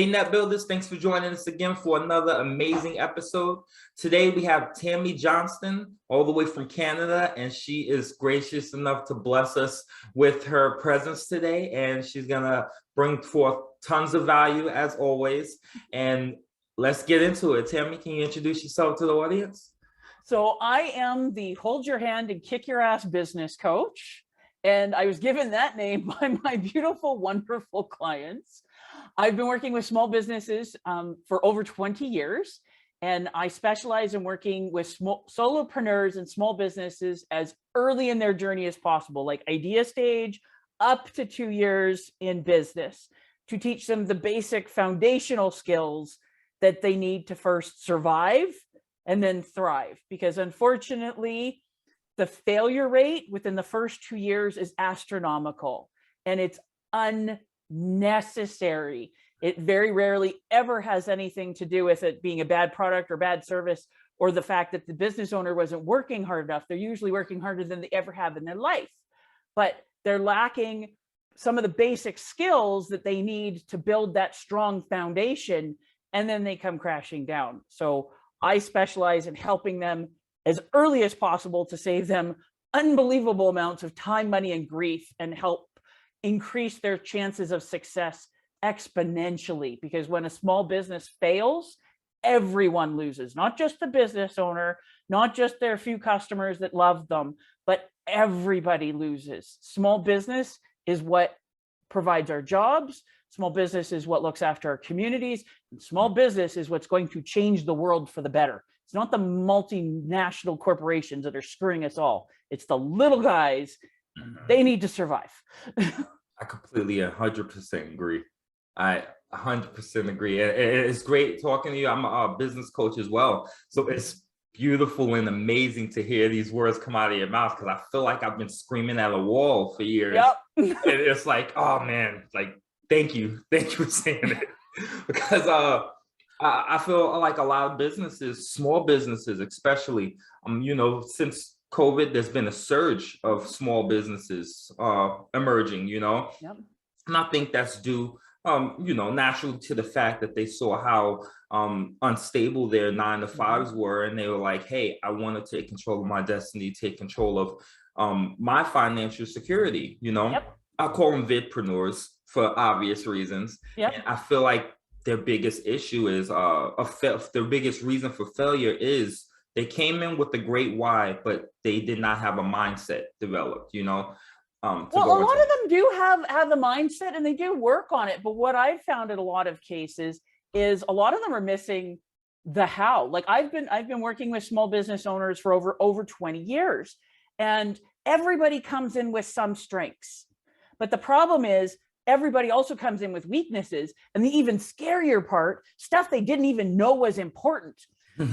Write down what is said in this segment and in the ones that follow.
Hey, Net Builders, thanks for joining us again for another amazing episode. Today we have Tammy Johnston, all the way from Canada, and she is gracious enough to bless us with her presence today, and she's gonna bring forth tons of value as always. And let's get into it. Tammy, can you introduce yourself to the audience? So I am the hold your hand and kick your ass business coach. And I was given that name by my beautiful, wonderful clients. I've been working with small businesses for over 20 years, and I specialize in working with solopreneurs and small businesses as early in their journey as possible, like idea stage up to 2 years in business, to teach them the basic foundational skills that they need to first survive and then thrive. Because unfortunately, the failure rate within the first 2 years is astronomical, and it's unnecessary. It very rarely ever has anything to do with it being a bad product or bad service, or the fact that the business owner wasn't working hard enough. They're usually working harder than they ever have in their life, but they're lacking some of the basic skills that they need to build that strong foundation, and then they come crashing down. So I specialize in helping them as early as possible to save them unbelievable amounts of time, money, and grief, and help increase their chances of success exponentially. Because when a small business fails, everyone loses, not just the business owner, not just their few customers that love them, but everybody loses. Small business is what provides our jobs. Small business is what looks after our communities. And small business is what's going to change the world for the better. It's not the multinational corporations that are screwing us all. It's the little guys. They need to survive. I completely 100% agree. I 100% agree. It's great talking to you. I'm a business coach as well. So it's beautiful and amazing to hear these words come out of your mouth, because I feel like I've been screaming at a wall for years. Yep. And it's like, oh man, like, thank you for saying it. Because I feel like a lot of businesses, small businesses especially, since COVID, there's been a surge of small businesses emerging, Yep. And I think that's due, naturally to the fact that they saw how unstable their 9-to-5s were, and they were like, hey, I want to take control of my destiny, take control of my financial security, Yep. I call them vidpreneurs for obvious reasons. Yep. And I feel like their biggest issue is their biggest reason for failure is they came in with a great why, but they did not have a mindset developed, well, a lot of them do have the mindset, and they do work on it. But what I've found in a lot of cases is a lot of them are missing the how. Like I've been working with small business owners for over 20 years, and everybody comes in with some strengths. But the problem is everybody also comes in with weaknesses, and the even scarier part, stuff they didn't even know was important.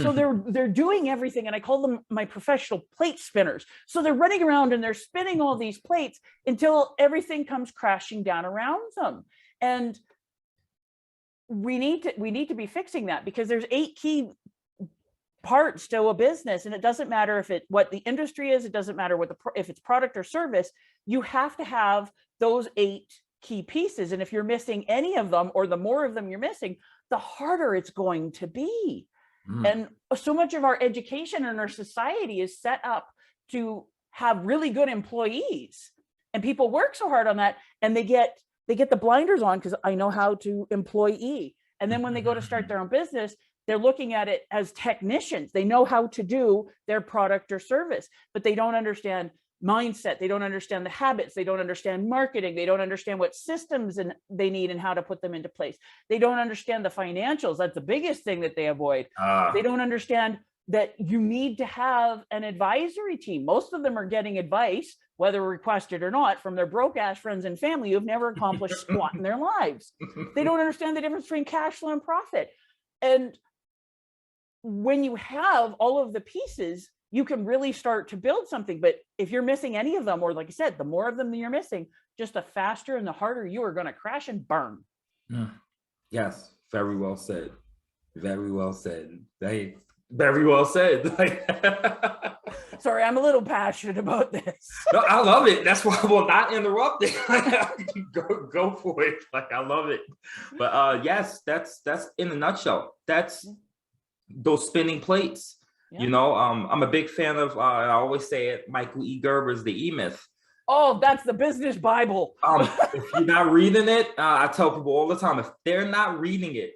So they're doing everything, and I call them my professional plate spinners. So they're running around and they're spinning all these plates until everything comes crashing down around them. And we need to be fixing that, because there's 8 key parts to a business, and it doesn't matter what the industry is. It doesn't matter if it's product or service. You have to have those 8 key pieces, and if you're missing any of them, or the more of them you're missing, the harder it's going to be. And so much of our education and our society is set up to have really good employees, and people work so hard on that, and they get the blinders on, because I know how to employee. And then when they go to start their own business, they're looking at it as technicians. They know how to do their product or service, but they don't understand mindset. They don't understand the habits. They don't understand marketing. They don't understand what systems they need and how to put them into place. They don't understand the financials. That's the biggest thing that they avoid. They don't understand that you need to have an advisory team. Most of them are getting advice, whether requested or not, from their broke ass friends and family who've never accomplished squat in their lives. They don't understand the difference between cash flow and profit. And when you have all of the pieces, you can really start to build something. But if you're missing any of them, or like I said, the more of them that you're missing, just the faster and the harder you are going to crash and burn. Yes, very well said. Very well said. Hey, Very well said. Sorry, I'm a little passionate about this. No, I love it. That's why I will not interrupt it. Go for it. Like, I love it. But yes, that's in a nutshell. That's those spinning plates. Yeah. You know, I'm a big fan of, I always say it, Michael E. Gerber's The E-Myth. Oh, that's the business Bible. If you're not reading it, I tell people all the time, if they're not reading it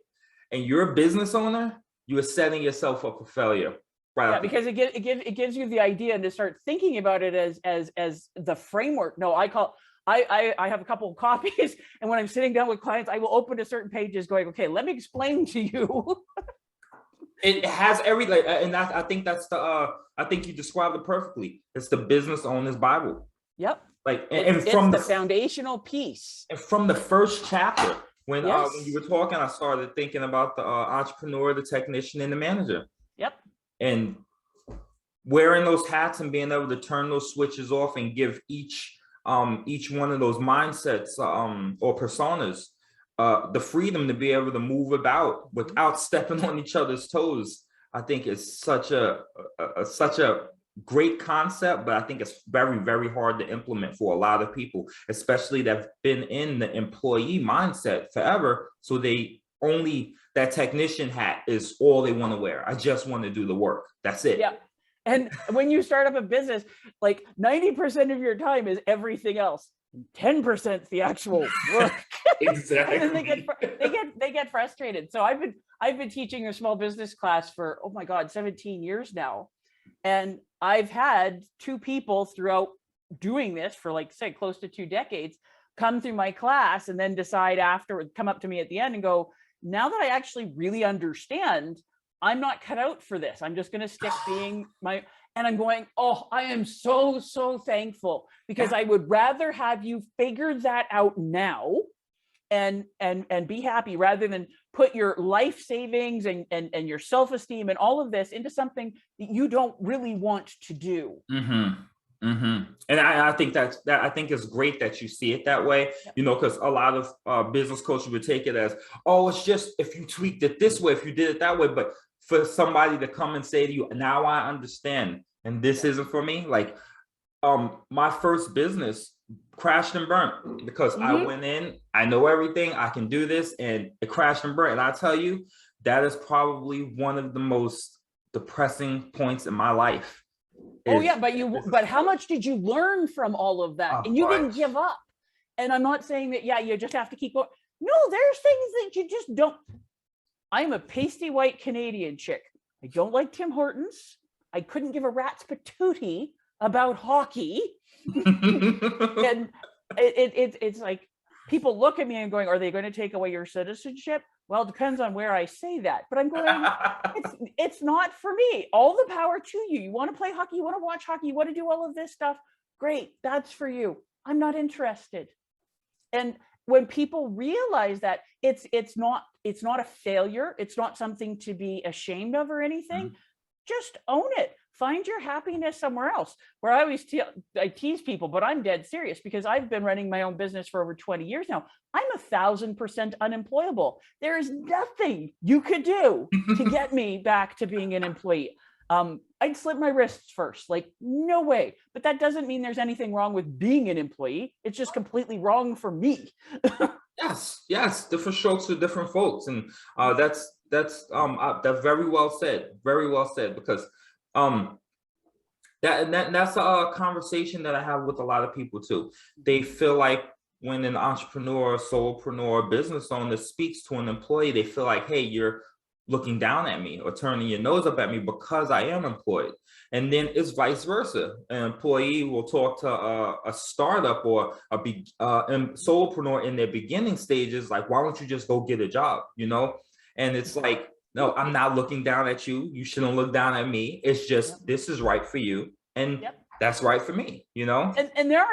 and you're a business owner, you are setting yourself up for failure. Right. Yeah, because it gives you the idea and to start thinking about it as the framework. No, I have a couple of copies, and when I'm sitting down with clients, I will open to certain pages going, okay, let me explain to you. It has everything, and I think that's I think you described it perfectly. It's the business owner's Bible. Yep. Like, it's from the foundational piece. And from the first chapter, when yes. When you were talking, I started thinking about the entrepreneur, the technician, and the manager. Yep. And wearing those hats and being able to turn those switches off and give each one of those mindsets or personas the freedom to be able to move about without stepping on each other's toes, I think is such a great concept, but I think it's very, very hard to implement for a lot of people, especially that have been in the employee mindset forever. So that technician hat is all they want to wear. I just want to do the work. That's it. Yeah. And when you start up a business, like 90% of your time is everything else. 10% is the actual work. Exactly. And they get frustrated. So I've been teaching a small business class for, oh my God, 17 years now. And I've had 2 people throughout doing this for, like, say, close to 2 decades come through my class and then decide afterward, come up to me at the end and go, now that I actually really understand, I'm not cut out for this. I'm just going to stick being my, and I'm going, oh, I am so, so thankful, because I would rather have you figure that out now and be happy, rather than put your life savings and your self-esteem and all of this into something that you don't really want to do. Mm-hmm. Mm-hmm. And I think I think it's great that you see it that way, you know, because a lot of business coaches would take it as, oh, it's just if you tweaked it this way, if you did it that way. But for somebody to come and say to you, now I understand, and this isn't for me. Like, my first business crashed and burnt because I went in, I know everything, I can do this, and it crashed and burnt. And I tell you, that is probably one of the most depressing points in my life. Oh yeah, but how much did you learn from all of that? And you didn't give up. And I'm not saying that, yeah, you just have to keep going. No, there's things that you just don't. I'm a pasty white Canadian chick. I don't like Tim Hortons. I couldn't give a rat's patootie about hockey. And it's like, people look at me and going, are they going to take away your citizenship? Well, it depends on where I say that. But I'm going, it's not for me. All the power to you. You want to play hockey, you want to watch hockey, you want to do all of this stuff. Great, that's for you. I'm not interested. And when people realize that it's not a failure, it's not something to be ashamed of or anything, just own it. Find your happiness somewhere else. Where I tease people, but I'm dead serious, because I've been running my own business for over 20 years now. I'm 1,000% unemployable. There is nothing you could do to get me back to being an employee. I'd slit my wrists first, like, no way. But that doesn't mean there's anything wrong with being an employee. It's just completely wrong for me. Yes, different strokes for different folks, and that's very well said. Very well said, because that's a conversation that I have with a lot of people too. They feel like when an entrepreneur, solopreneur, business owner speaks to an employee, they feel like, hey, you're looking down at me or turning your nose up at me because I am employed. And then it's vice versa. An employee will talk to a startup or a solopreneur in their beginning stages, like, why don't you just go get a job, you know? And it's like, no, I'm not looking down at you. You shouldn't look down at me. It's just, this is right for you. And that's right for me, you know? And there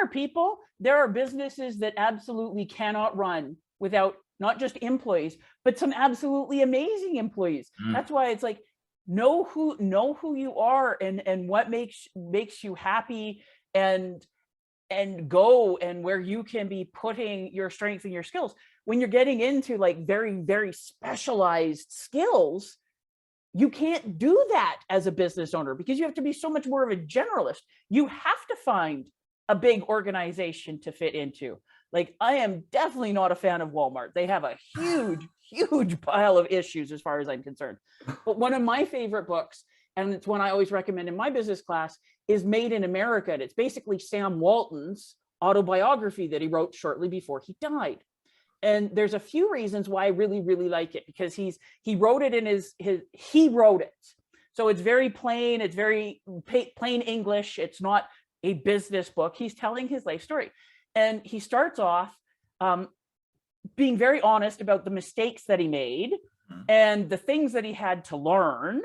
are businesses that absolutely cannot run without not just employees, but some absolutely amazing employees. That's why it's like, know who you are and what makes you happy, and go and where you can be putting your strength and your skills. When you're getting into like very, very specialized skills, you can't do that as a business owner because you have to be so much more of a generalist. You have to find a big organization to fit into. Like, I am definitely not a fan of Walmart. They have a huge pile of issues as far as I'm concerned. But one of my favorite books, and it's one I always recommend in my business class, is Made in America. And it's basically Sam Walton's autobiography that he wrote shortly before he died. And there's a few reasons why I really like it, because he wrote it in he wrote it. So it's very plain, it's very plain English. It's not a business book. He's telling his life story. And he starts off being very honest about the mistakes that he made and the things that he had to learn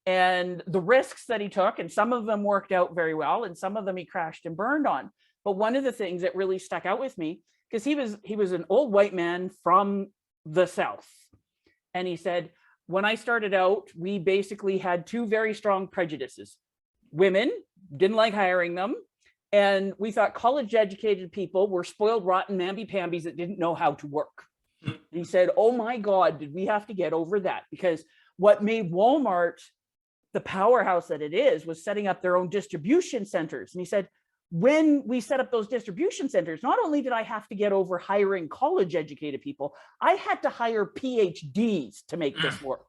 and the risks that he took. And some of them worked out very well, and some of them he crashed and burned on. But one of the things that really stuck out with me, because he was an old white man from the South. And he said, when I started out, we basically had two very strong prejudices. Women, didn't like hiring them. And we thought college educated people were spoiled, rotten mamby-pambies that didn't know how to work. And he said, oh my God, did we have to get over that? Because what made Walmart the powerhouse that it is was setting up their own distribution centers. And he said, when we set up those distribution centers, not only did I have to get over hiring college educated people, I had to hire PhDs to make this work.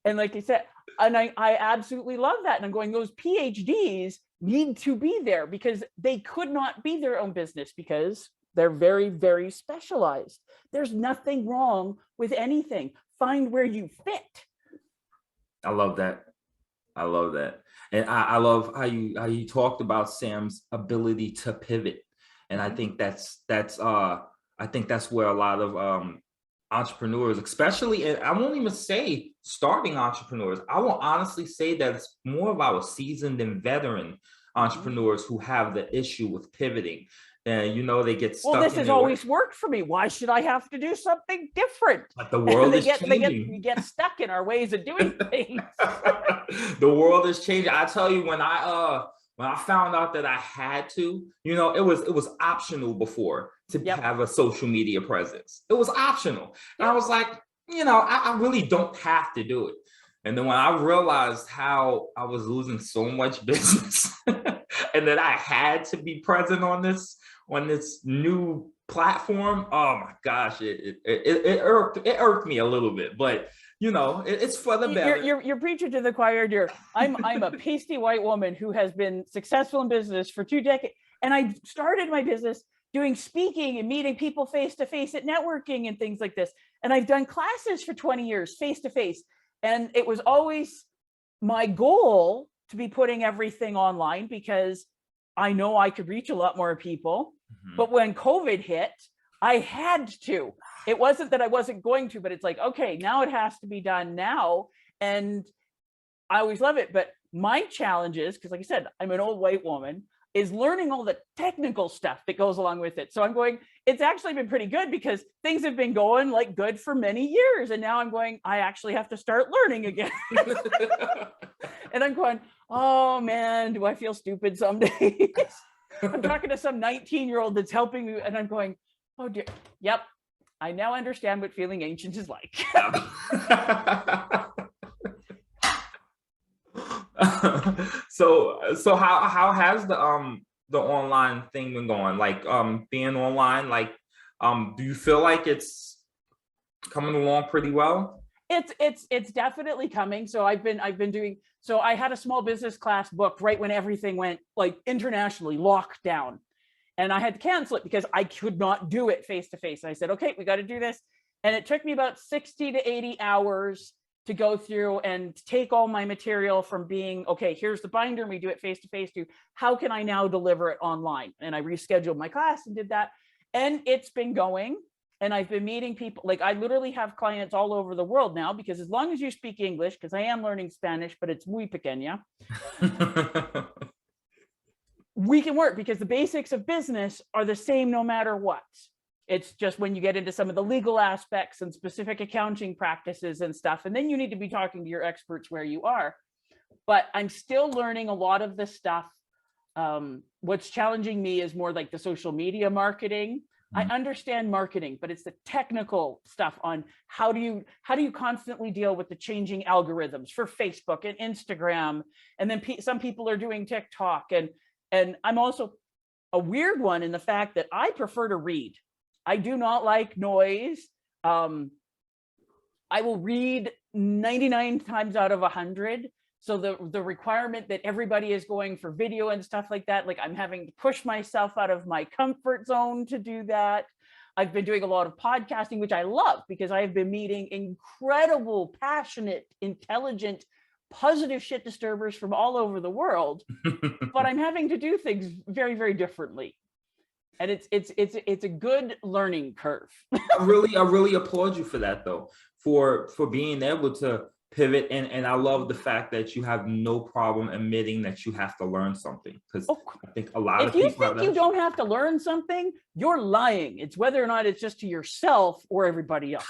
And like I said, and I absolutely love that. And I'm going, those PhDs need to be there because they could not be their own business because they're very specialized. There's nothing wrong with anything. Find where you fit. I love that. I love that. And I love how you talked about Sam's ability to pivot. And I think that's where a lot of entrepreneurs, especially, and I won't even say starting entrepreneurs, I will honestly say that it's more of our seasoned and veteran entrepreneurs who have the issue with pivoting. And they get stuck. Well, this has always worked for me. Why should I have to do something different? But the world is changing. We get stuck in our ways of doing things. The world is changing. I tell you, when I found out that I had to, it was optional before to have a social media presence. It was optional. And I was like, I really don't have to do it. And then when I realized how I was losing so much business and that I had to be present on this new platform, oh my gosh, it irked me a little bit, but it's for the better. You're preaching to the choir, dear. I'm a pasty white woman who has been successful in business for 2 decades, and I started my business doing speaking and meeting people face to face at networking and things like this. And I've done classes for 20 years face to face, and it was always my goal to be putting everything online because I know I could reach a lot more people. But when COVID hit, I had to. It wasn't that I wasn't going to, but it's like, okay, now it has to be done now. And I always love it. But my challenge is, because like I said, I'm an old white woman, is learning all the technical stuff that goes along with it. So I'm going, it's actually been pretty good because things have been going like good for many years. And now I'm going, I actually have to start learning again. And I'm going, oh man, do I feel stupid some days? I'm talking to some 19-year-old that's helping me, and I'm going, oh dear, yep, I now understand what feeling ancient is like. So how has the online thing been going? Like being online, like do you feel like it's coming along pretty well? It's definitely coming. So I've been doing, so I had a small business class booked right when everything went like internationally locked down, and I had to cancel it because I could not do it face to face. I said, okay, we got to do this. And it took me about 60 to 80 hours to go through and take all my material from being, okay, here's the binder and we do it face to face, to how can I now deliver it online? And I rescheduled my class and did that. And it's been going. And I've been meeting people, like I literally have clients all over the world now, because as long as you speak English, because I am learning Spanish, but it's muy pequeña, we can work because the basics of business are the same no matter what. It's just when you get into some of the legal aspects and specific accounting practices and stuff, and then you need to be talking to your experts where you are. But I'm still learning a lot of this stuff. What's challenging me is more like the social media marketing. I understand marketing, but it's the technical stuff on how do you constantly deal with the changing algorithms for Facebook and Instagram, and then some people are doing TikTok, and I'm also a weird one in the fact that I prefer to read. I do not like noise. I will read 99 times out of 100. So the requirement that everybody is going for video and stuff like that, like I'm having to push myself out of my comfort zone to do that. I've been doing a lot of podcasting, which I love because I have been meeting incredible, passionate, intelligent, positive shit disturbers from all over the world, but I'm having to do things very, very differently. And it's a good learning curve. I really applaud you for that though, for being able to pivot, and I love the fact that you have no problem admitting that you have to learn something, because I think a lot of people, if you think you don't have to learn something, you're lying. It's whether or not it's just to yourself or everybody else.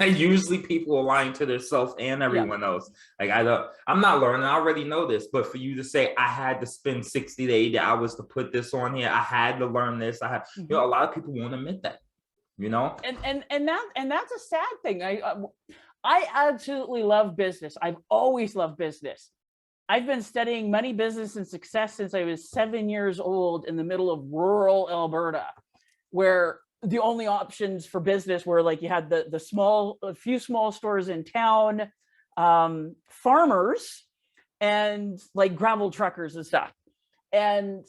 Usually people are lying to themselves and everyone else. Like I'm not learning, I already know this, but for you to say I had to spend 60 to 80 hours to put this on here, I had to learn this, I had, you know, a lot of people won't admit that, you know, and that's a sad thing. I absolutely love business. I've always loved business. I've been studying money, business, and success since I was 7 years old in the middle of rural Alberta, where the only options for business were like you had a few small stores in town, farmers, and like gravel truckers and stuff. And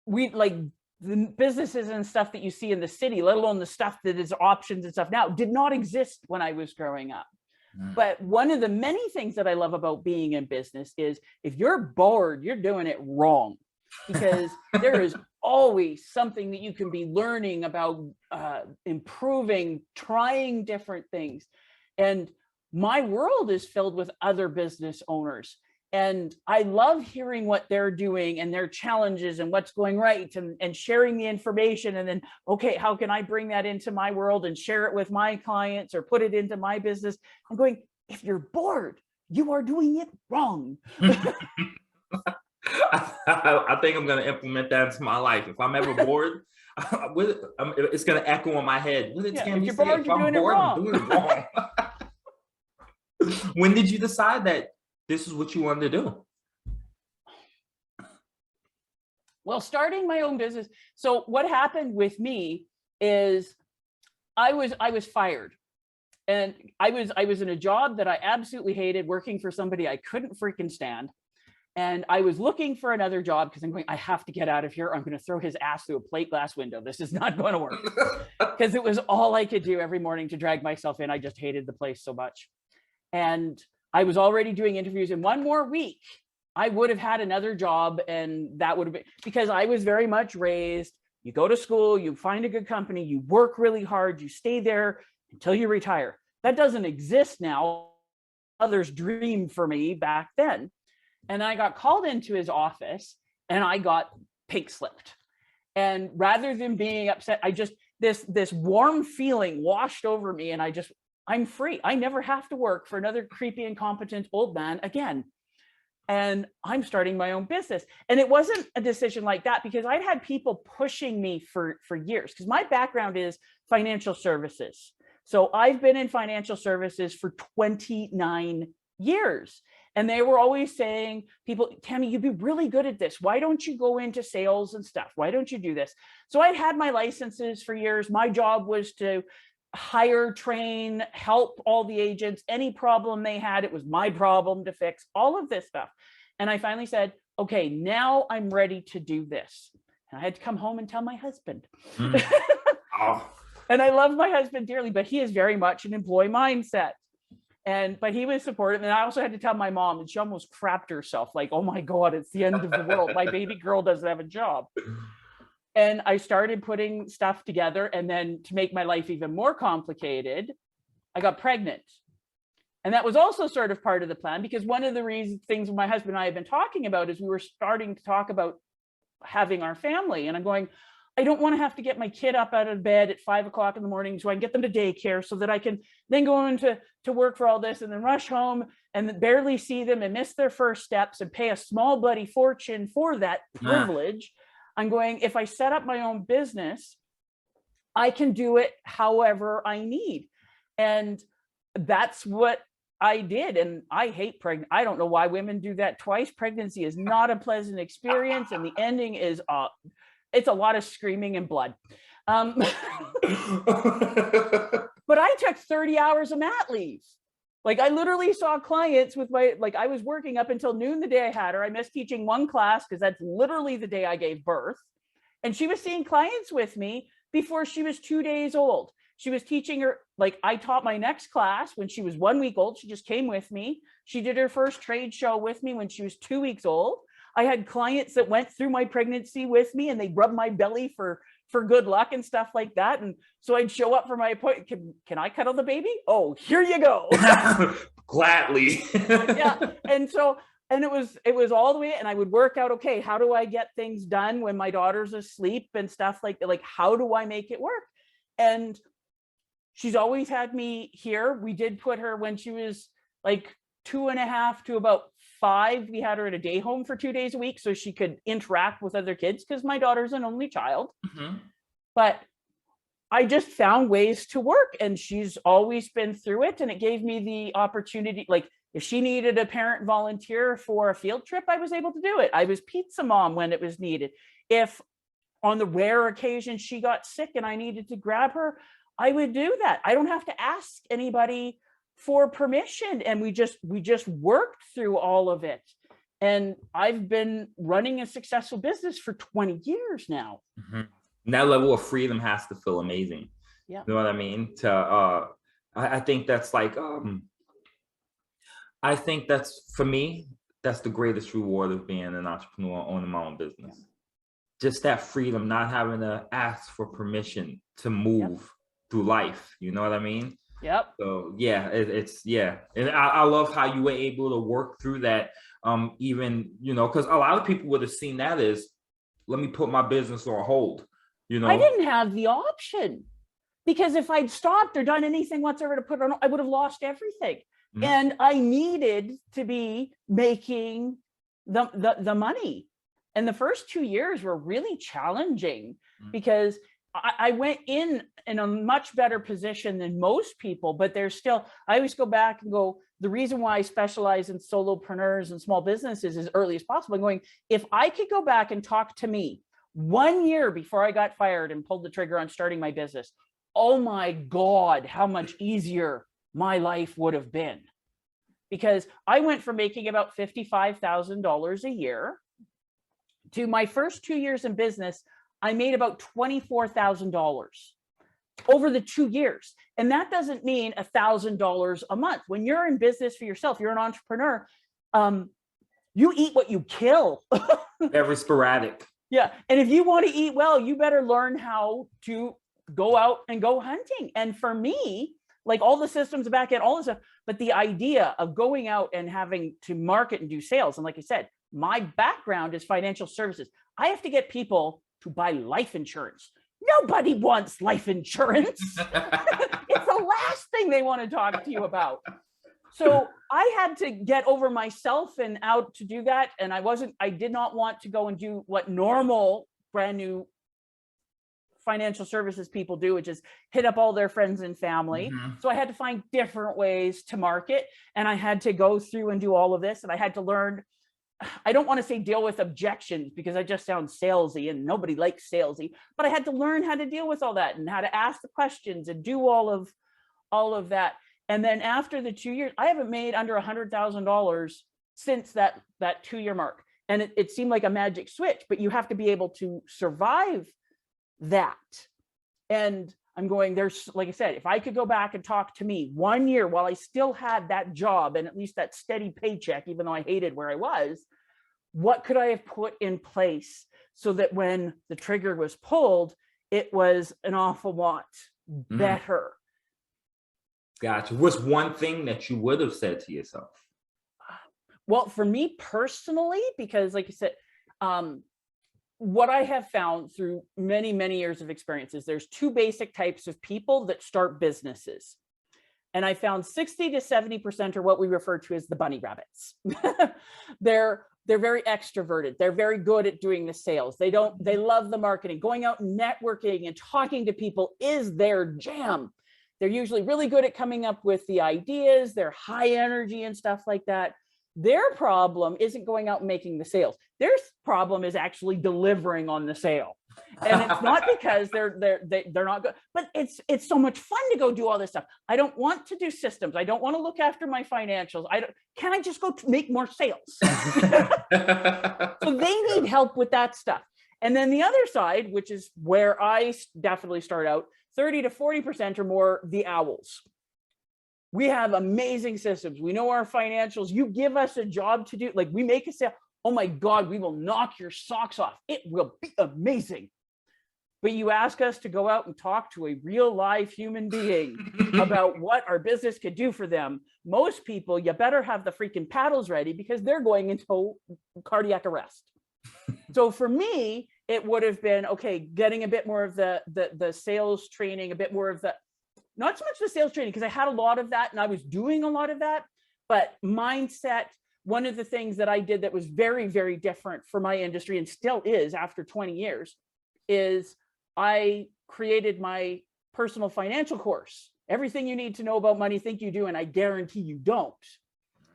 we like the businesses and stuff that you see in the city, let alone the stuff that is options and stuff now, did not exist when I was growing up. But one of the many things that I love about being in business is if you're bored, you're doing it wrong, because there is always something that you can be learning about, improving, trying different things. And my world is filled with other business owners. And I love hearing what they're doing and their challenges and what's going right, and sharing the information. And then, okay, how can I bring that into my world and share it with my clients or put it into my business? I'm going, if you're bored, you are doing it wrong. I think I'm going to implement that into my life. If I'm ever bored, it's going to echo in my head. What did Tammy say? If I'm bored, I'm doing it wrong. When did you decide that this is what you wanted to do? Well, starting my own business. So what happened with me is I was fired, and I was in a job that I absolutely hated, working for somebody I couldn't freaking stand. And I was looking for another job because I'm going, I have to get out of here. I'm going to throw his ass through a plate glass window. This is not going to work. Because it was all I could do every morning to drag myself in. I just hated the place so much. And I was already doing interviews. In one more week, I would have had another job. And that would have been, because I was very much raised, you go to school, you find a good company, you work really hard, you stay there until you retire. That doesn't exist now. Others dreamed for me back then. And I got called into his office and I got pink slipped. And rather than being upset, I just, this warm feeling washed over me, and I'm free. I never have to work for another creepy, incompetent old man again. And I'm starting my own business. And it wasn't a decision like that because I'd had people pushing me for years, because my background is financial services. So I've been in financial services for 29 years. And they were always saying, people, Tammy, you'd be really good at this. Why don't you go into sales and stuff? Why don't you do this? So I'd had my licenses for years. My job was to hire, train, help all the agents. Any problem they had, it was my problem to fix, all of this stuff. And I finally said, okay, now I'm ready to do this. And I had to come home and tell my husband. Oh. And I love my husband dearly, but he is very much an employee mindset. But he was supportive. And I also had to tell my mom, and she almost crapped herself, like, oh my God, it's the end of the world. My baby girl doesn't have a job. And I started putting stuff together. And then to make my life even more complicated, I got pregnant. And that was also sort of part of the plan, because one of the things my husband and I have been talking about is we were starting to talk about having our family. And I'm going, I don't want to have to get my kid up out of bed at 5 o'clock in the morning so I can get them to daycare so that I can then go into work for all this and then rush home and barely see them and miss their first steps and pay a small bloody fortune for that privilege. I'm going, if I set up my own business, I can do it however I need. And that's what I did. And I hate pregnant. I don't know why women do that twice. Pregnancy is not a pleasant experience. And the ending is, it's a lot of screaming and blood. But I took 30 hours of mat leave. Like I literally saw clients with I was working up until noon the day I had her. I missed teaching one class because that's literally the day I gave birth. And she was seeing clients with me before she was 2 days old. She was teaching her, I taught my next class when she was 1 week old. She just came with me. She did her first trade show with me when she was 2 weeks old. I had clients that went through my pregnancy with me and they rubbed my belly for good luck and stuff like that. And so I'd show up for my appointment. Can I cuddle the baby? Oh, here you go. Gladly. Yeah. And it was all the way. And I would work out, okay, how do I get things done when my daughter's asleep and stuff like that? Like, how do I make it work? And she's always had me here. We did put her when she was 2.5 to about 5. We had her at a day home for 2 days a week so she could interact with other kids because my daughter's an only child. Mm-hmm. But I just found ways to work and she's always been through it. And it gave me the opportunity, if she needed a parent volunteer for a field trip, I was able to do it. I was pizza mom when it was needed. If on the rare occasion she got sick and I needed to grab her, I would do that. I don't have to ask anybody for permission. And we just worked through all of it. And I've been running a successful business for 20 years now. Mm-hmm. And that level of freedom has to feel amazing. Yeah. You know what I mean? I think that's I think that's, for me, that's the greatest reward of being an entrepreneur, owning my own business. Yeah. Just that freedom, not having to ask for permission to move through life. You know what I mean? Yep. So yeah, it's and I love how you were able to work through that. Even, because a lot of people would have seen that as, let me put my business on hold. I didn't have the option, because if I'd stopped or done anything whatsoever to put on, I would have lost everything. Mm-hmm. And I needed to be making the money. And the first 2 years were really challenging because I went in a much better position than most people, but there's still, I always go back and go, the reason why I specialize in solopreneurs and small businesses as early as possible. I'm going, if I could go back and talk to me 1 year before I got fired and pulled the trigger on starting my business, oh my God, how much easier my life would have been. Because I went from making about $55,000 a year to my first 2 years in business, I made about $24,000 over the 2 years. And that doesn't mean $1,000 a month. When you're in business for yourself, you're an entrepreneur, you eat what you kill. Very sporadic. Yeah. And if you want to eat well, you better learn how to go out and go hunting. And for me, all the systems back end, all this stuff, but the idea of going out and having to market and do sales. And like I said, my background is financial services. I have to get people to buy life insurance. Nobody wants life insurance. It's the last thing they want to talk to you about. So I had to get over myself and out to do that. And I did not want to go and do what normal brand new financial services people do, which is hit up all their friends and family. Mm-hmm. So I had to find different ways to market, and I had to go through and do all of this. And I had to learn, I don't want to say deal with objections because I just sound salesy and nobody likes salesy, but I had to learn how to deal with all that and how to ask the questions and do all of that. And then after the 2 years, I haven't made under $100,000 since that 2 year mark. And it seemed like a magic switch, but you have to be able to survive that. And I'm going, there's, like I said, if I could go back and talk to me 1 year while I still had that job and at least that steady paycheck, even though I hated where I was, what could I have put in place so that when the trigger was pulled, it was an awful lot better. Gotcha. What's one thing that you would have said to yourself? Well, for me personally, because like you said, what I have found through many, many years of experience is there's two basic types of people that start businesses. And I found 60 to 70% are what we refer to as the bunny rabbits. They're they're very extroverted. They're very good at doing the sales. They love the marketing. Going out and networking and talking to people is their jam. They're usually really good at coming up with the ideas. They're high energy and stuff like that. Their problem isn't going out and making the sales. Their problem is actually delivering on the sale. And it's not because they're not good, but it's so much fun to go do all this stuff. I don't want to do systems. I don't want to look after my financials. Can I just go make more sales? So they need help with that stuff. And then the other side, which is where I definitely start out, 30 to 40% or more, the owls. We have amazing systems. We know our financials. You give us a job to do, like we make a sale. Oh my God, we will knock your socks off. It will be amazing. But you ask us to go out and talk to a real live human being about what our business could do for them. Most people, you better have the freaking paddles ready because they're going into cardiac arrest. So for me, it would have been, okay, getting a bit more of the sales training, a bit more of the, not so much the sales training, because I had a lot of that and I was doing a lot of that, but mindset. One of the things that I did that was very, very different for my industry and still is after 20 years is I created my personal financial course. Everything you need to know about money, think you do, and I guarantee you don't.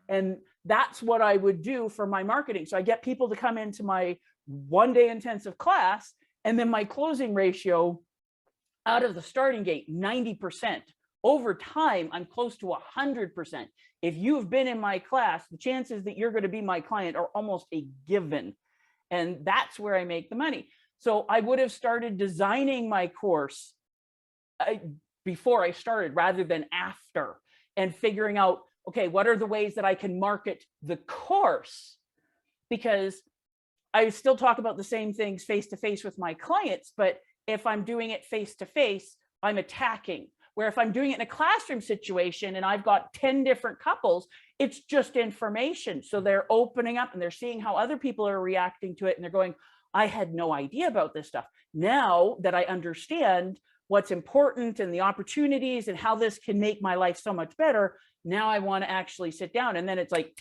And that's what I would do for my marketing. So I get people to come into my one-day intensive class, and then my closing ratio out of the starting gate, 90%. Over time, I'm close to 100%. If you've been in my class, the chances that you're going to be my client are almost a given. And that's where I make the money. So I would have started designing my course before I started rather than after, and figuring out, okay, what are the ways that I can market the course? Because I still talk about the same things face-to-face with my clients, but if I'm doing it face-to-face, I'm attacking. Where if I'm doing it in a classroom situation and I've got 10 different couples, it's just information. So they're opening up and they're seeing how other people are reacting to it. And they're going, I had no idea about this stuff. Now that I understand what's important and the opportunities and how this can make my life so much better, now I want to actually sit down. And then it's like,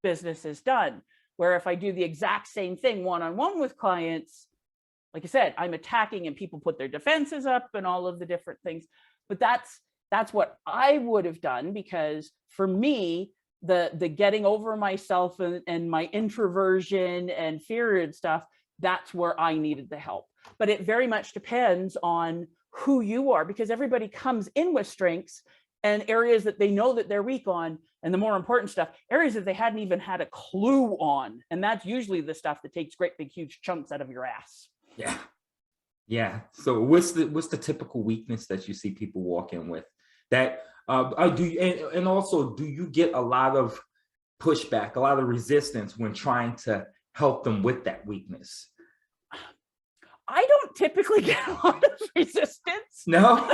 business is done. Where if I do the exact same thing one-on-one with clients, like I said, I'm attacking and people put their defenses up and all of the different things. But that's what I would have done, because for me, the getting over myself and my introversion and fear and stuff, that's where I needed the help. But it very much depends on who you are, because everybody comes in with strengths and areas that they know that they're weak on. And the more important stuff, areas that they hadn't even had a clue on. And that's usually the stuff that takes great big huge chunks out of your ass. Yeah. Yeah. So what's the typical weakness that you see people walk in with? That and also, do you get a lot of pushback, a lot of resistance when trying to help them with that weakness? I don't typically get a lot of resistance. No.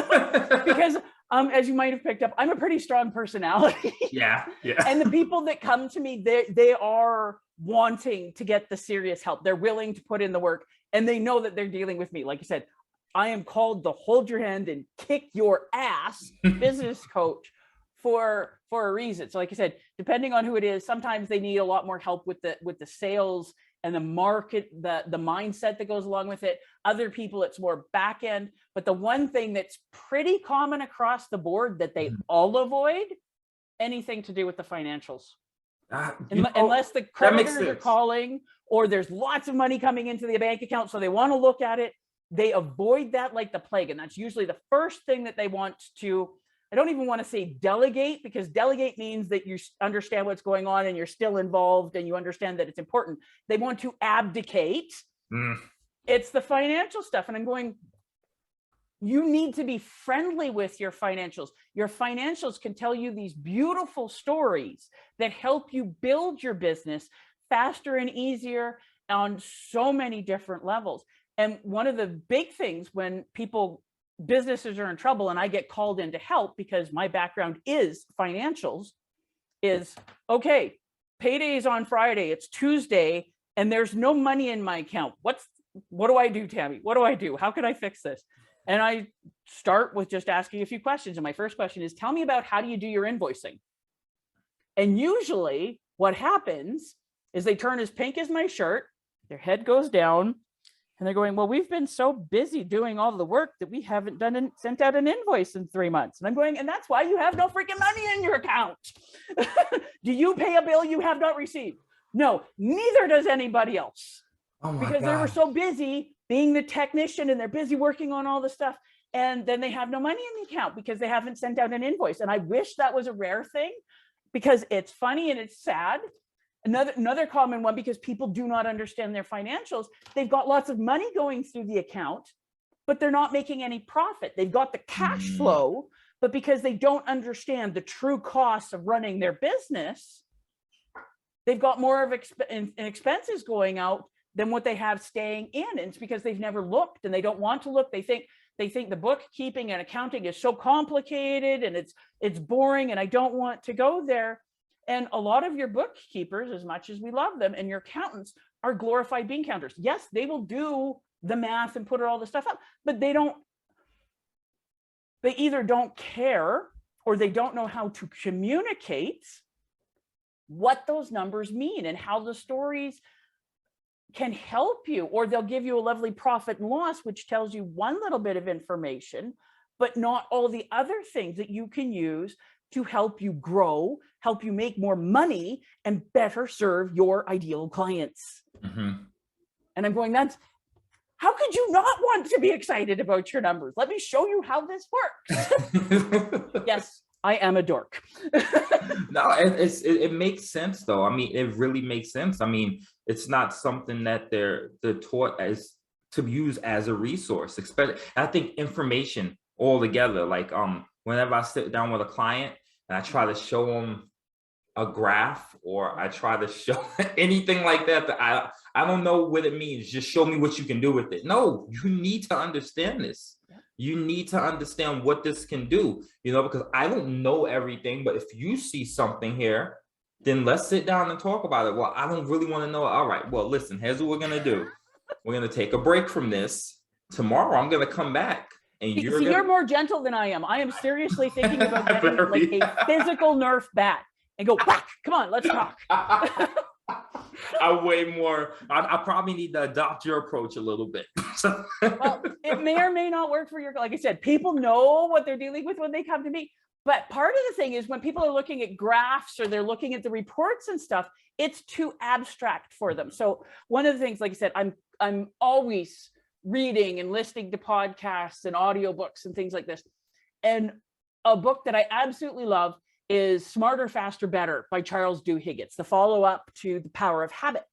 Because as you might have picked up, I'm a pretty strong personality. Yeah. Yeah. And the people that come to me, they are wanting to get the serious help. They're willing to put in the work, and they know that they're dealing with me. Like I said, I am called the hold your hand and kick your ass business coach for a reason. So like I said, depending on who it is, sometimes they need a lot more help with the sales and the market, the mindset that goes along with it. Other people, it's more back end. But the one thing that's pretty common across the board that they all avoid, anything to do with the financials. Unless the creditors are calling or there's lots of money coming into the bank account, so they want to look at it, they avoid that like the plague. And that's usually the first thing that they want to, I don't even want to say delegate, because delegate means that you understand what's going on and you're still involved and you understand that it's important. They want to abdicate. It's the financial stuff. And I'm going, you need to be friendly with your financials. Your financials can tell you these beautiful stories that help you build your business faster and easier on so many different levels. And one of the big things when businesses are in trouble and I get called in to help, because my background is financials, is, okay, payday's on Friday, it's Tuesday, and there's no money in my account. What do I do, Tammy? What do I do? How can I fix this? And I start with just asking a few questions. And my first question is, tell me about how do you do your invoicing? And usually what happens is they turn as pink as my shirt, their head goes down, and they're going, well, we've been so busy doing all the work that we haven't sent out an invoice in 3 months. And I'm going, and that's why you have no freaking money in your account. Do you pay a bill you have not received? No, neither does anybody else. Oh my because God. They were so busy being the technician and they're busy working on all the stuff. And then they have no money in the account because they haven't sent out an invoice. And I wish that was a rare thing because it's funny and it's sad. Another common one, because people do not understand their financials. They've got lots of money going through the account, but they're not making any profit. They've got the cash flow, but because they don't understand the true costs of running their business, they've got more of expenses going out than what they have staying in. And it's because they've never looked and they don't want to look. They think the bookkeeping and accounting is so complicated and it's boring and I don't want to go there. And a lot of your bookkeepers, as much as we love them, and your accountants are glorified bean counters. Yes, they will do the math and put all the stuff up, but they either don't care or they don't know how to communicate what those numbers mean and how the stories can help you, or they'll give you a lovely profit and loss, which tells you one little bit of information, but not all the other things that you can use to help you grow, help you make more money, and better serve your ideal clients. And I'm going, how could you not want to be excited about your numbers? Let me show you how this works. Yes, I am a dork. No, it makes sense though. I mean, it really makes sense. I mean, it's not something that they're taught as to use as a resource. I think information altogether, like whenever I sit down with a client and I try to show them a graph or I try to show anything like that I don't know what it means. Just show me what you can do with it. No, you need to understand this. You need to understand what this can do, because I don't know everything, but if you see something here, then let's sit down and talk about it. Well, I don't really want to know. All right, well, listen, here's what we're going to do. We're going to take a break from this. Tomorrow, I'm going to come back. And you're more gentle than I am. I am seriously thinking about getting like a physical Nerf bat and go, whack, come on, let's talk. I'm way more, I probably need to adopt your approach a little bit. Well, it may or may not work for your, like I said, people know what they're dealing with when they come to me. But part of the thing is when people are looking at graphs or they're looking at the reports and stuff, it's too abstract for them. So one of the things, like I said, I'm always reading and listening to podcasts and audiobooks and things like this. And a book that I absolutely love is Smarter, Faster, Better by Charles Duhigg. It's the follow-up to The Power of Habit.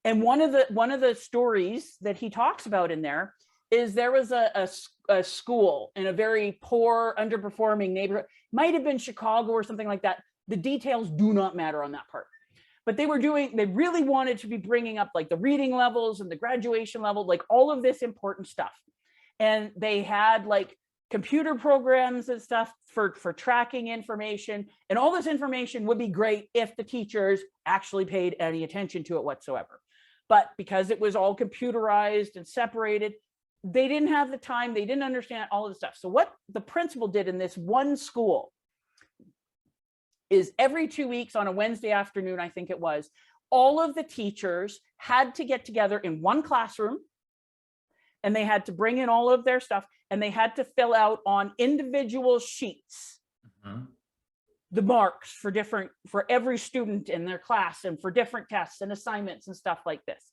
And one of the stories that he talks about in there is there was a school in a very poor, underperforming neighborhood. Might have been Chicago or something like that. The details do not matter on that part. But they really wanted to be bringing up like the reading levels and the graduation level, like all of this important stuff. And they had like computer programs and stuff for tracking information. And all this information would be great if the teachers actually paid any attention to it whatsoever. But because it was all computerized and separated, they didn't have the time. They didn't understand all of the stuff. So what the principal did in this one school is every 2 weeks on a Wednesday afternoon, I think it was, all of the teachers had to get together in one classroom and they had to bring in all of their stuff and they had to fill out on individual sheets the marks for every student in their class and for different tests and assignments and stuff like this.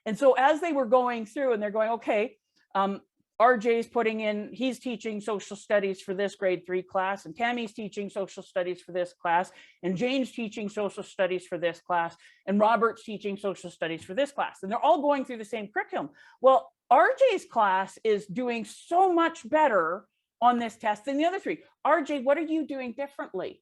And so as they were going through and they're going, okay, RJ's putting in, he's teaching social studies for this grade 3 class, and Tammy's teaching social studies for this class, and Jane's teaching social studies for this class, and Robert's teaching social studies for this class. And they're all going through the same curriculum. Well, RJ's class is doing so much better on this test than the other 3. RJ, what are you doing differently?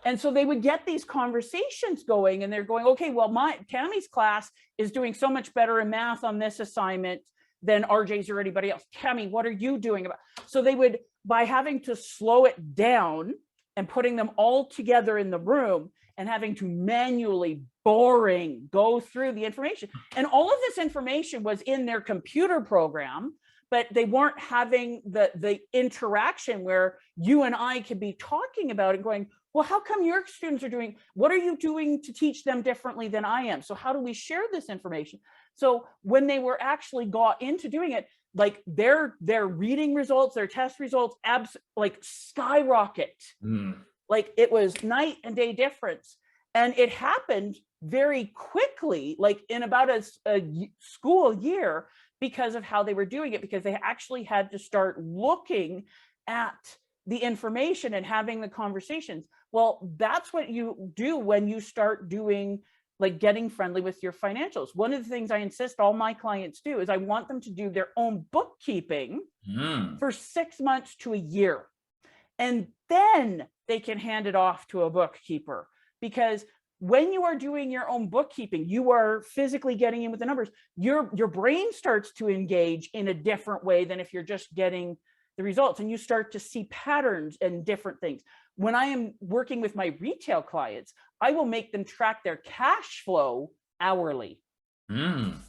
And so they would get these conversations going and they're going, okay, well, Tammy's class is doing so much better in math on this assignment than RJ's or anybody else. Tammy, what are you doing about? So they would, by having to slow it down and putting them all together in the room and having to manually go through the information. And all of this information was in their computer program, but they weren't having the interaction where you and I could be talking about it going, well, how come your students are doing, what are you doing to teach them differently than I am? So how do we share this information? So when they were actually got into doing it, like their reading results, their test results, like skyrocket. Like it was night and day difference. And it happened very quickly, like in about a school year, because of how they were doing it, because they actually had to start looking at the information and having the conversations. Well, that's what you do when you start doing, like getting friendly with your financials. One of the things I insist all my clients do is I want them to do their own bookkeeping for 6 months to a year. And then they can hand it off to a bookkeeper, because when you are doing your own bookkeeping, you are physically getting in with the numbers. Your brain starts to engage in a different way than if you're just getting the results, and you start to see patterns and different things. When I am working with my retail clients, I will make them track their cash flow hourly. And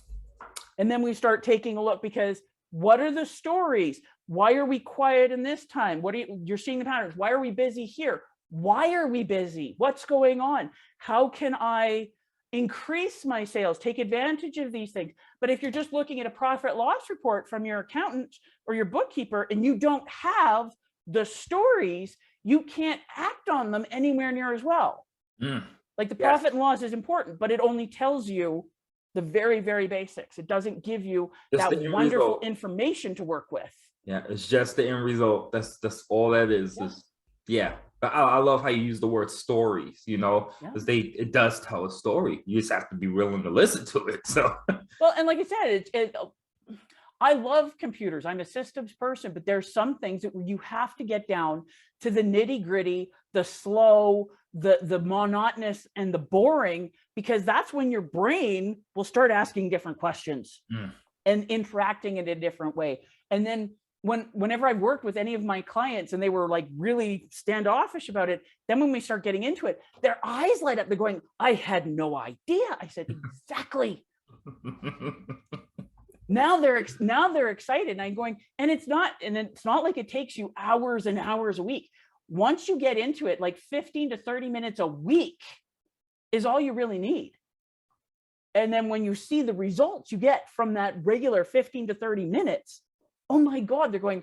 then we start taking a look, because what are the stories? Why are we quiet in this time? You're seeing the patterns. Why are we busy here? Why are we busy? What's going on? How can I increase my sales, take advantage of these things? But if you're just looking at a profit loss report from your accountant or your bookkeeper and you don't have the stories, you can't act on them anywhere near as well. Like the profit and loss is important, but it only tells you the very, very basics. It doesn't give you that wonderful information to work with. Yeah, it's just the end result. That's all that is. But I love how you use the word stories, because it does tell a story. You just have to be willing to listen to it. So well, and like I said, I love computers. I'm a systems person, but there's some things that you have to get down to the nitty gritty, the slow, the monotonous, and the boring, because that's when your brain will start asking different questions and interacting in a different way. And then whenever I've worked with any of my clients and they were like really standoffish about it, then when we start getting into it, their eyes light up. They're going, I had no idea. I said, exactly. Now they're excited, and I'm going, and it's not like it takes you hours and hours a week. Once you get into it, like 15 to 30 minutes a week is all you really need. And then when you see the results you get from that regular 15 to 30 minutes, oh my God, they're going,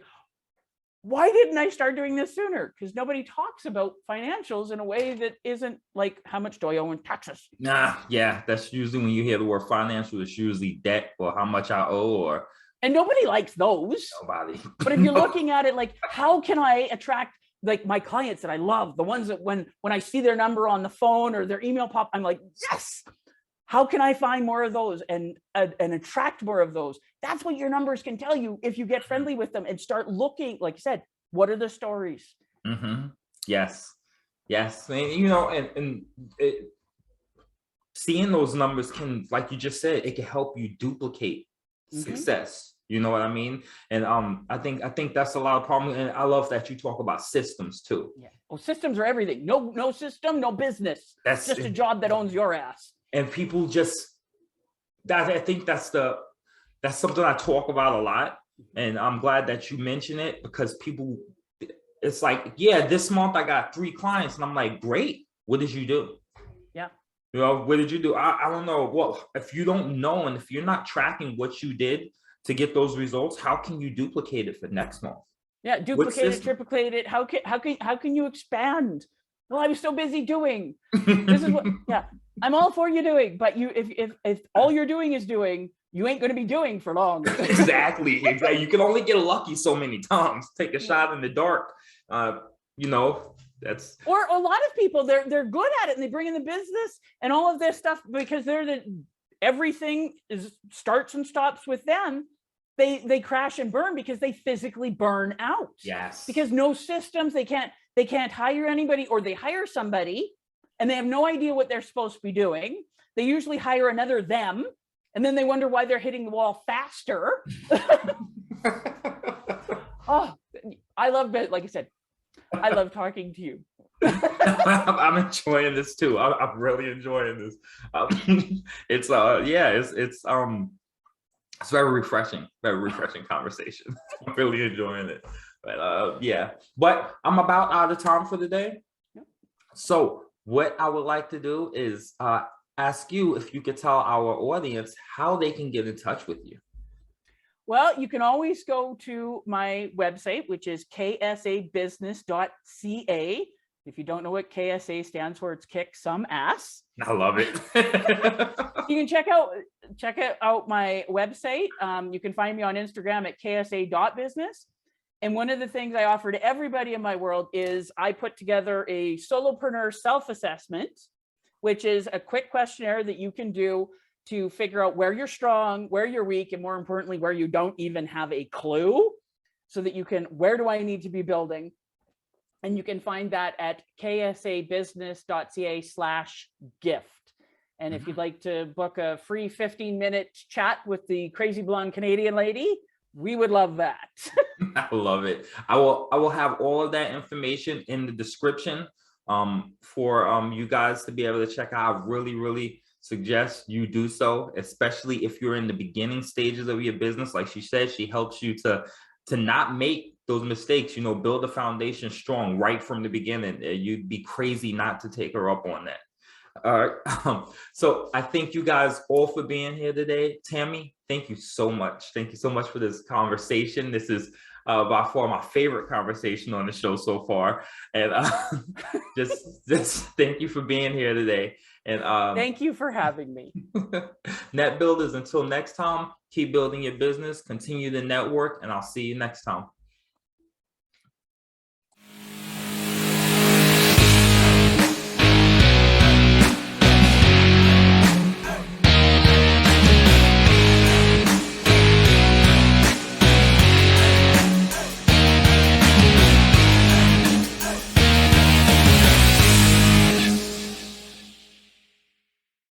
why didn't I start doing this sooner? Because nobody talks about financials in a way that isn't like, how much do I owe in taxes? Yeah, that's usually when you hear the word financial, it's usually debt or how much I owe, and nobody likes those. Nobody. But if you're looking at it like, how can I attract like my clients that I love, the ones that when I see their number on the phone or their email pop, I'm like, yes. How can I find more of those and attract more of those? That's what your numbers can tell you if you get friendly with them and start looking, like you said, what are the stories? Yes. And seeing those numbers can, like you just said, it can help you duplicate success. You know what I mean? And I think that's a lot of problems. And I love that you talk about systems too. Yeah. Well, systems are everything. No system, no business. That's just a job that owns your ass. And people I think that's something I talk about a lot. And I'm glad that you mention it, because people, it's like, yeah, this month I got 3 clients, and I'm like, great. What did you do? Yeah. What did you do? I don't know. Well, if you don't know, and if you're not tracking what you did to get those results, how can you duplicate it for next month? Yeah, duplicate it, triplicate it. How can you expand? Well, I was so busy doing. This is what. Yeah, I'm all for you doing, but if all you're doing is doing, you ain't going to be doing for long. Exactly. You can only get lucky so many times. Take a shot in the dark. That's. Or a lot of people, they're good at it, and they bring in the business and all of this stuff because everything starts and stops with them. They crash and burn because they physically burn out. Yes. Because no systems, they can't hire anybody, or they hire somebody and they have no idea what they're supposed to be doing. They usually hire another them, and then they wonder why they're hitting the wall faster. Oh, I love it. Like I said, I love talking to you. I'm enjoying this too. I'm really enjoying this. It's very refreshing conversation. I'm really enjoying it. But but I'm about out of time for the day. So what I would like to do is ask you if you could tell our audience how they can get in touch with you. Well, you can always go to my website, which is ksabusiness.ca. If you don't know what KSA stands for, it's kick some ass. I love it. You can check out my website. You can find me on Instagram at ksa.business. And one of the things I offer to everybody in my world is I put together a solopreneur self-assessment, which is a quick questionnaire that you can do to figure out where you're strong, where you're weak, and more importantly, where you don't even have a clue, so that you can, where do I need to be building? And you can find that at ksabusiness.ca/gift. And if you'd like to book a free 15-minute chat with the crazy blonde Canadian lady, we would love that. I love it. I will have all of that information in the description for you guys to be able to check out. I really suggest you do so, especially if you're in the beginning stages of your business. Like she said, she helps you to not make those mistakes, you know, build a foundation strong right from the beginning. You'd be crazy not to take her up on that. All right. So I thank you guys all for being here today. Tammy, thank you so much. Thank you so much for this conversation. This is by far my favorite conversation on the show so far. And just thank you for being here today. And thank you for having me. Net builders, until next time, keep building your business, continue to network, and I'll see you next time.